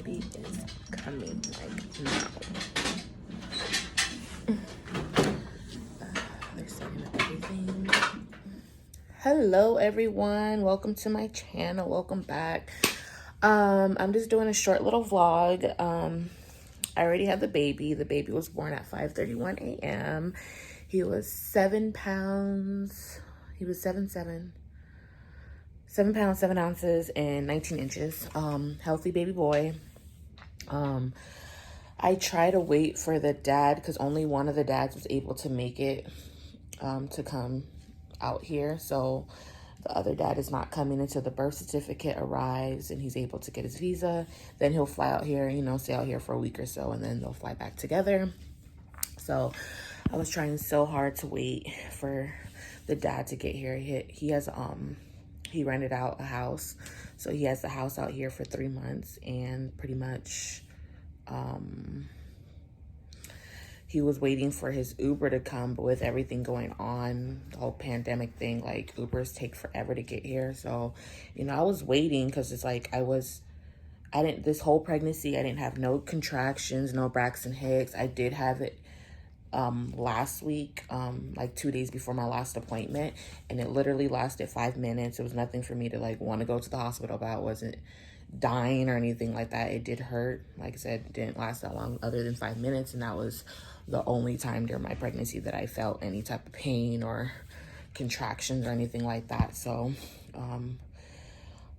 baby is coming, like, now. They're setting up everything. Hello, everyone. Welcome to my channel. Welcome back. I'm just doing a short little vlog. I already had the baby. The baby was born at 5:31 a.m. He was 7 pounds. He was 7 pounds, 7 ounces, and 19 inches. Healthy baby boy. I try to wait for the dad because only one of the dads was able to make it to come out here. So the other dad is not coming until the birth certificate arrives and he's able to get his visa. Then he'll fly out here, stay out here for a week or so, and then they'll fly back together. So I was trying so hard to wait for the dad to get here. He has he rented out a house, so he has the house out here for 3 months, and pretty much he was waiting for his Uber to come, but with everything going on, the whole pandemic thing, like, Ubers take forever to get here. So, I was waiting because it's like this whole pregnancy, I didn't have no contractions, no Braxton Hicks. I did have it last week, like 2 days before my last appointment, and it literally lasted 5 minutes. It was nothing for me to like want to go to the hospital about. It wasn't dying or anything like that. It did hurt. Like I said, it didn't last that long, other than 5 minutes, and that was the only time during my pregnancy that I felt any type of pain or contractions or anything like that. So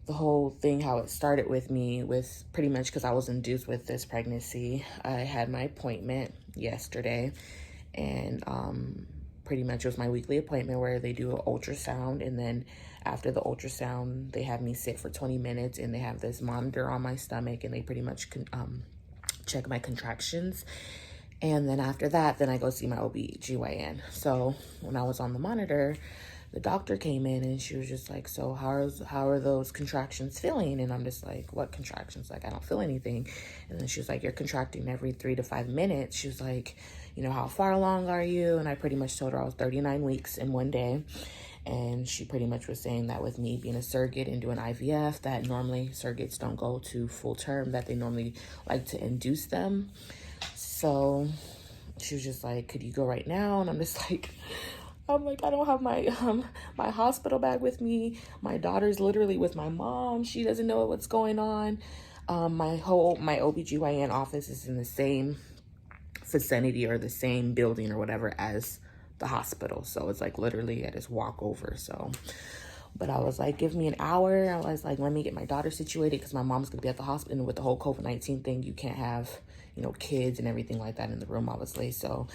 the whole thing, how it started with me, with pretty much because I was induced with this pregnancy, I had my appointment yesterday, and pretty much it was my weekly appointment where they do an ultrasound, and then after the ultrasound they have me sit for 20 minutes and they have this monitor on my stomach, and they pretty much check my contractions. And then after that, then I go see my OB/GYN. So when I was on the monitor, the doctor came in and she was just like, so how are those contractions feeling? And I'm just like, what contractions? Like, I don't feel anything. And then she was like, you're contracting every 3 to 5 minutes. She was like, how far along are you? And I pretty much told her I was 39 weeks in 1 day. And she pretty much was saying that with me being a surrogate and doing IVF, that normally surrogates don't go to full term, that they normally like to induce them. So she was just like, could you go right now? And I'm just like, I don't have my my hospital bag with me. My daughter's literally with my mom. She doesn't know what's going on. My OB/GYN office is in the same vicinity or the same building or whatever as the hospital. So it's like literally I just walk over. So, but I was like, give me an hour. I was like, let me get my daughter situated because my mom's gonna be at the hospital. And with the whole COVID-19 thing, you can't have, kids and everything like that in the room, obviously. So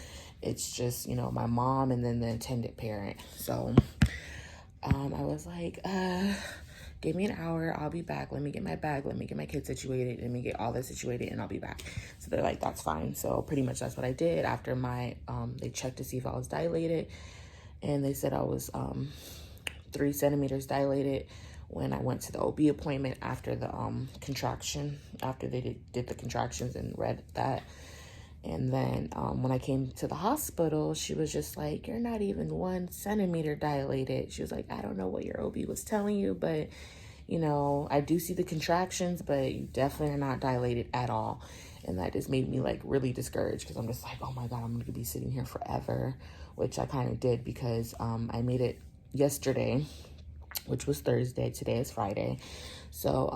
it's just, my mom and then the attendant parent. So I was like, give me an hour. I'll be back. Let me get my bag. Let me get my kids situated. Let me get all this situated and I'll be back. So they're like, that's fine. So pretty much that's what I did. After they checked to see if I was dilated, and they said I was 3 centimeters dilated when I went to the OB appointment after the contraction, after they did the contractions and read that. And then when I came to the hospital, she was just like, you're not even 1 centimeter dilated. She was like, I don't know what your OB was telling you, but, I do see the contractions, but you definitely are not dilated at all. And that just made me like really discouraged because I'm just like, oh my God, I'm going to be sitting here forever, which I kind of did because I made it yesterday, which was Thursday. Today is Friday. So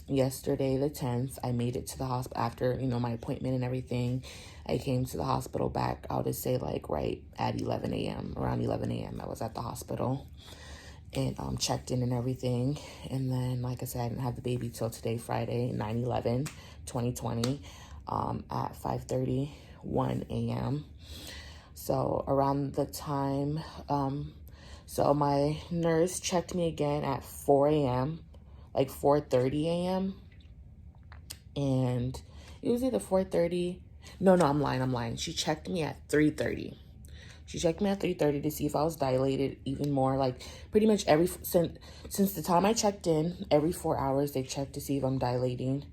yesterday, the 10th, I made it to the hospital after, my appointment and everything. I came to the hospital back, I'll just say like right at 11 a.m. Around 11 a.m. I was at the hospital and checked in and everything. And then, like I said, I didn't have the baby till today, Friday, 9/11/2020, at 5:31 a.m. So around the time, so my nurse checked me again at 4 a.m., like 4:30 a.m. And it was either 4:30. No, I'm lying. She checked me at 3:30. She checked me at 3:30 to see if I was dilated even more. Like pretty much since the time I checked in, every 4 hours they checked to see if I'm dilating.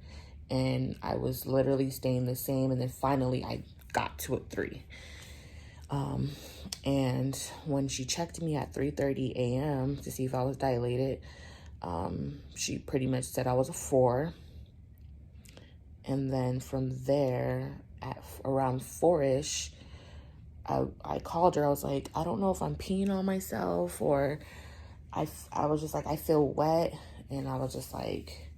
And I was literally staying the same. And then finally I got to a 3. And when she checked me at 3:30 a.m. to see if I was dilated, she pretty much said I was a 4. And then from there, at around 4-ish, I called her. I was like, I don't know if I'm peeing on myself, or I was just like, I feel wet. And I was just like,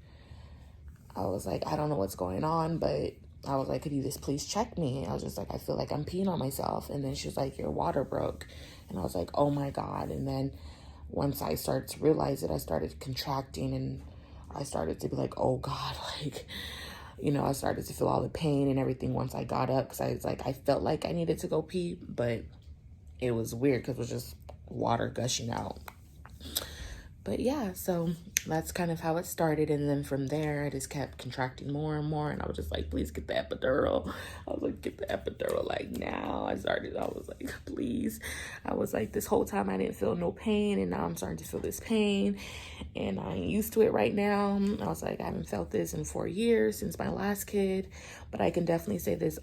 I don't know what's going on, but I was like, could you just please check me? I was just like, I feel like I'm peeing on myself. And then she was like, your water broke. And I was like, oh my God. And then once I started to realize it, I started contracting, and I started to be like, oh God, like, I started to feel all the pain and everything once I got up, because I was like, I felt like I needed to go pee, but it was weird because it was just water gushing out. But yeah, so that's kind of how it started. And then from there, I just kept contracting more and more. And I was just like, please get the epidural. I was like, get the epidural like now. I was like, please. I was like, this whole time I didn't feel no pain. And now I'm starting to feel this pain. And I ain't used to it right now. I was like, I haven't felt this in 4 years since my last kid. But I can definitely say this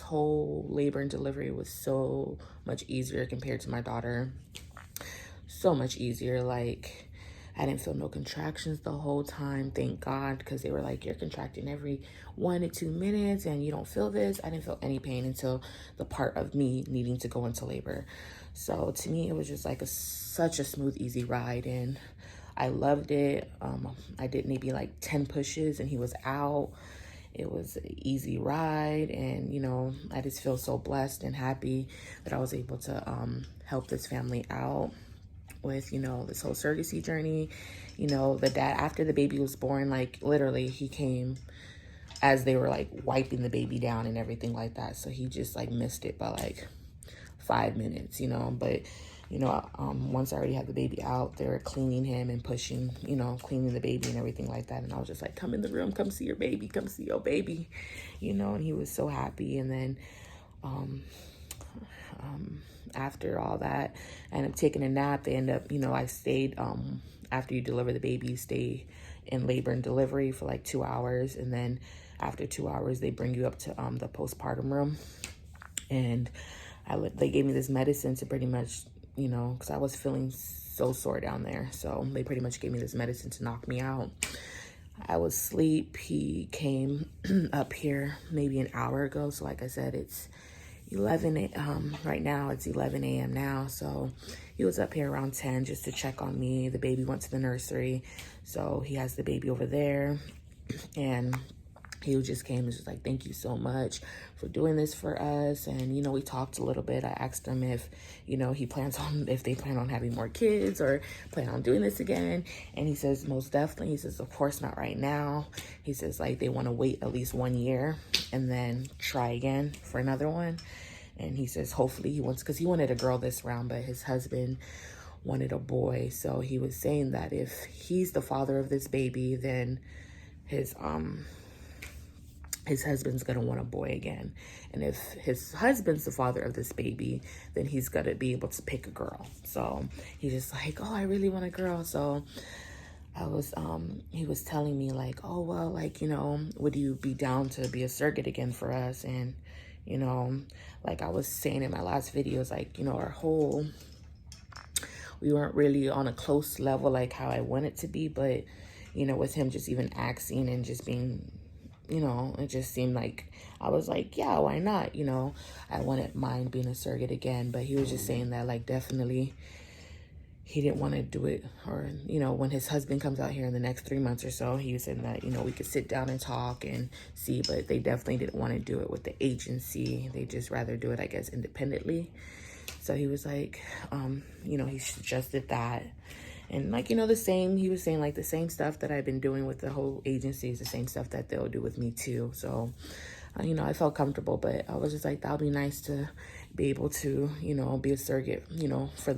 whole labor and delivery was so much easier compared to my daughter. So much easier. Like, I didn't feel no contractions the whole time, thank God, because they were like, you're contracting every 1 to 2 minutes and you don't feel this. I didn't feel any pain until the part of me needing to go into labor. So to me, it was just like such a smooth, easy ride, and I loved it. I did maybe like 10 pushes and he was out. It was an easy ride, and I just feel so blessed and happy that I was able to help this family out with this whole surrogacy journey. The dad, after the baby was born, like literally he came as they were like wiping the baby down and everything like that, so he just like missed it by like 5 minutes, but once I already had the baby out, they were cleaning him and pushing, cleaning the baby and everything like that. And I was just like, come in the room, come see your baby, come see your baby, and he was so happy. And then after all that, I ended up taking a nap. They end up, I stayed, after you deliver the baby, you stay in labor and delivery for like 2 hours. And then after 2 hours, they bring you up to the postpartum room. And they gave me this medicine to pretty much, because I was feeling so sore down there. So they pretty much gave me this medicine to knock me out. I was asleep. He came up here maybe an hour ago. So like I said, it's 11 right now. It's 11 a.m. now. So he was up here around 10 just to check on me. The baby went to the nursery. So he has the baby over there. And he just came and was just like, thank you so much for doing this for us. And, we talked a little bit. I asked him if, if they plan on having more kids or plan on doing this again. And he says, most definitely. He says, of course not right now. He says, like, they want to wait at least 1 year and then try again for another one. And he says, hopefully because he wanted a girl this round, but his husband wanted a boy. So he was saying that if he's the father of this baby, then his husband's gonna want a boy again. And if his husband's the father of this baby, then he's gonna be able to pick a girl. So he's just like, oh, I really want a girl. So he was telling me like, oh, well, like, would you be down to be a surrogate again for us? And, like I was saying in my last videos, like, we weren't really on a close level, like how I wanted to be, but, with him just even asking and just being, it just seemed like, I was like, yeah, why not? I wouldn't mind being a surrogate again, but he was just saying that, like, definitely he didn't want to do it. Or, when his husband comes out here in the next 3 months or so, he was saying that, we could sit down and talk and see, but they definitely didn't want to do it with the agency. They just rather do it, I guess, independently. So he was like, he suggested that. And like, he was saying like the same stuff that I've been doing with the whole agency is the same stuff that they'll do with me too. So, I felt comfortable, but I was just like, that would be nice to be able to, be a surrogate, for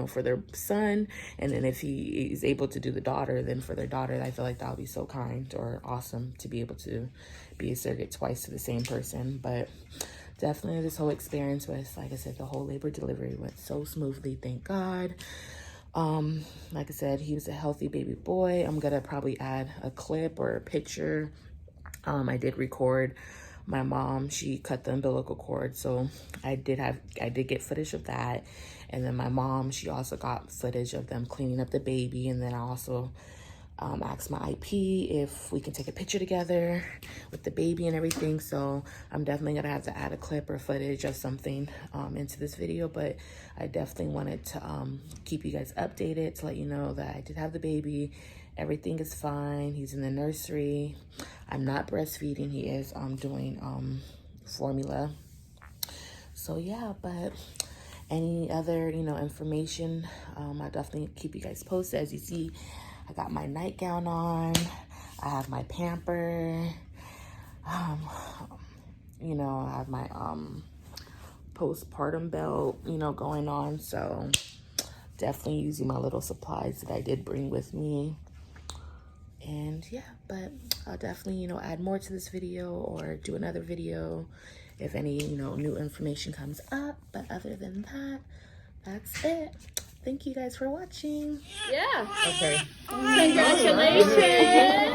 for their son. And then if he is able to do the daughter, then for their daughter, I feel like that would be so kind or awesome to be able to be a surrogate twice to the same person. But definitely this whole experience was, like I said, the whole labor delivery went so smoothly, thank God. Like I said, he was a healthy baby boy. I'm gonna probably add a clip or a picture. I did record my mom. She cut the umbilical cord, so I did get footage of that. And then my mom, she also got footage of them cleaning up the baby. And then I also asked my IP if we can take a picture together with the baby and everything. So I'm definitely gonna have to add a clip or footage of something into this video, but I definitely wanted to keep you guys updated to let you know that I did have the baby. Everything is fine. He's in the nursery. I'm not breastfeeding. He is doing formula. So yeah, but any other, you know, information, I'll definitely keep you guys posted. As you see, I got my nightgown on. I have my pamper. You know, I have my postpartum belt, you know, going on. So definitely using my little supplies that I did bring with me. And yeah, but I'll definitely, you know, add more to this video or do another video if any, you know, new information comes up. But other than that, that's it. Thank you guys for watching. Yeah. Okay. Congratulations.